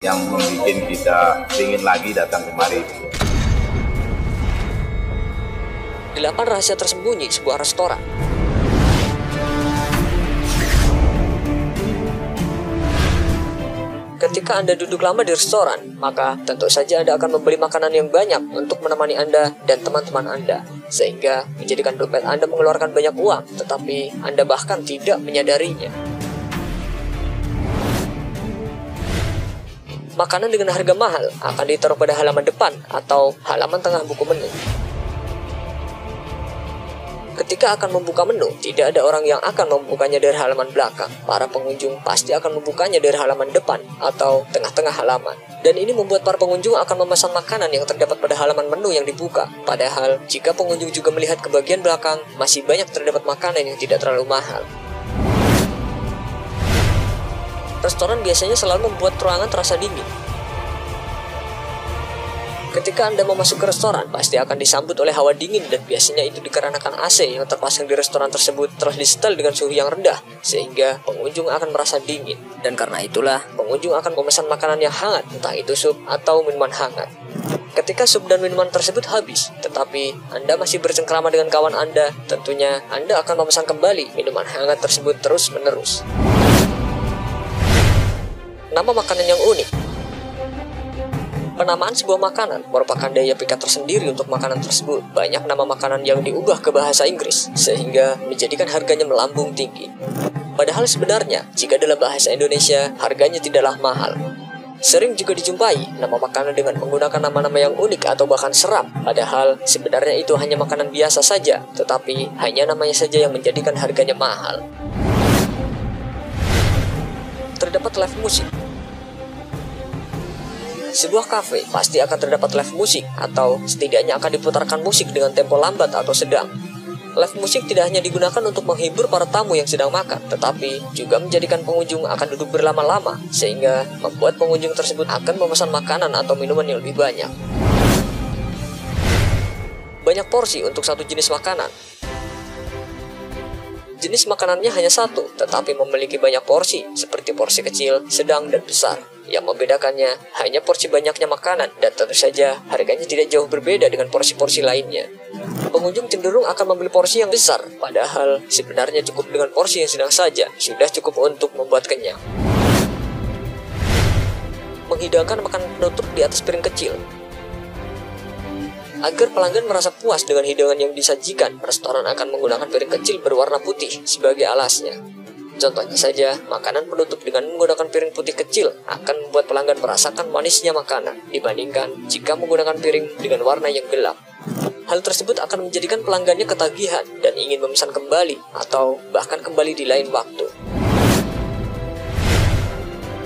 yang membuat kita ingin lagi datang kemari. 8 rahasia tersembunyi sebuah restoran. Ketika Anda duduk lama di restoran, maka tentu saja Anda akan membeli makanan yang banyak untuk menemani Anda dan teman-teman Anda, sehingga menjadikan dompet Anda mengeluarkan banyak uang, tetapi Anda bahkan tidak menyadarinya. Makanan dengan harga mahal akan ditaruh pada halaman depan atau halaman tengah buku menu. Ketika akan membuka menu, tidak ada orang yang akan membukanya dari halaman belakang. Para pengunjung pasti akan membukanya dari halaman depan atau tengah-tengah halaman. Dan ini membuat para pengunjung akan memesan makanan yang terdapat pada halaman menu yang dibuka. Padahal, jika pengunjung juga melihat ke bagian belakang, masih banyak terdapat makanan yang tidak terlalu mahal. Restoran biasanya selalu membuat ruangan terasa dingin. Ketika Anda mau masuk ke restoran, pasti akan disambut oleh hawa dingin, dan biasanya itu dikarenakan AC yang terpasang di restoran tersebut telah disetel dengan suhu yang rendah, sehingga pengunjung akan merasa dingin. Dan karena itulah, pengunjung akan memesan makanan yang hangat, entah itu sup atau minuman hangat. Ketika sup dan minuman tersebut habis, tetapi Anda masih bercengkrama dengan kawan Anda, tentunya Anda akan memesan kembali minuman hangat tersebut terus-menerus. Nama makanan yang unik. Penamaan sebuah makanan merupakan daya pikat tersendiri untuk makanan tersebut. Banyak nama makanan yang diubah ke bahasa Inggris, sehingga menjadikan harganya melambung tinggi. Padahal sebenarnya, jika dalam bahasa Indonesia, harganya tidaklah mahal. Sering juga dijumpai nama makanan dengan menggunakan nama-nama yang unik atau bahkan seram. Padahal sebenarnya itu hanya makanan biasa saja, tetapi hanya namanya saja yang menjadikan harganya mahal. Terdapat live musik. Sebuah kafe pasti akan terdapat live musik, atau setidaknya akan diputarkan musik dengan tempo lambat atau sedang. Live musik tidak hanya digunakan untuk menghibur para tamu yang sedang makan, tetapi juga menjadikan pengunjung akan duduk berlama-lama, sehingga membuat pengunjung tersebut akan memesan makanan atau minuman yang lebih banyak. Banyak porsi untuk satu jenis makanan. Jenis makanannya hanya satu, tetapi memiliki banyak porsi, seperti porsi kecil, sedang, dan besar. Yang membedakannya hanya porsi banyaknya makanan, dan tentu saja harganya tidak jauh berbeda dengan porsi-porsi lainnya. Pengunjung cenderung akan membeli porsi yang besar, padahal sebenarnya cukup dengan porsi yang sedang saja, sudah cukup untuk membuat kenyang. Menghidangkan makanan penutup di atas piring kecil. Agar pelanggan merasa puas dengan hidangan yang disajikan, restoran akan menggunakan piring kecil berwarna putih sebagai alasnya. Contohnya saja, makanan penutup dengan menggunakan piring putih kecil akan membuat pelanggan merasakan manisnya makanan dibandingkan jika menggunakan piring dengan warna yang gelap. Hal tersebut akan menjadikan pelanggannya ketagihan dan ingin memesan kembali atau bahkan kembali di lain waktu.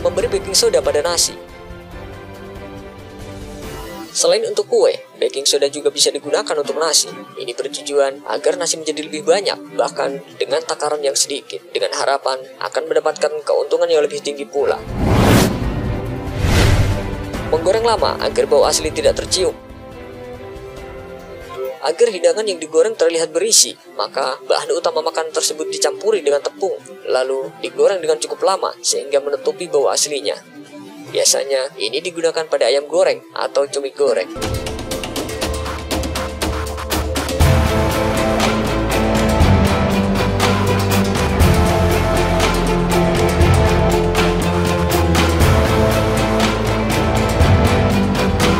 Memberi baking soda pada nasi. Selain untuk kue, baking soda juga bisa digunakan untuk nasi. Ini bertujuan agar nasi menjadi lebih banyak, bahkan dengan takaran yang sedikit, dengan harapan akan mendapatkan keuntungan yang lebih tinggi pula. Menggoreng lama agar bau asli tidak tercium. Agar hidangan yang digoreng terlihat berisi, maka bahan utama makanan tersebut dicampuri dengan tepung, lalu digoreng dengan cukup lama sehingga menutupi bau aslinya. Biasanya ini digunakan pada ayam goreng atau cumi goreng.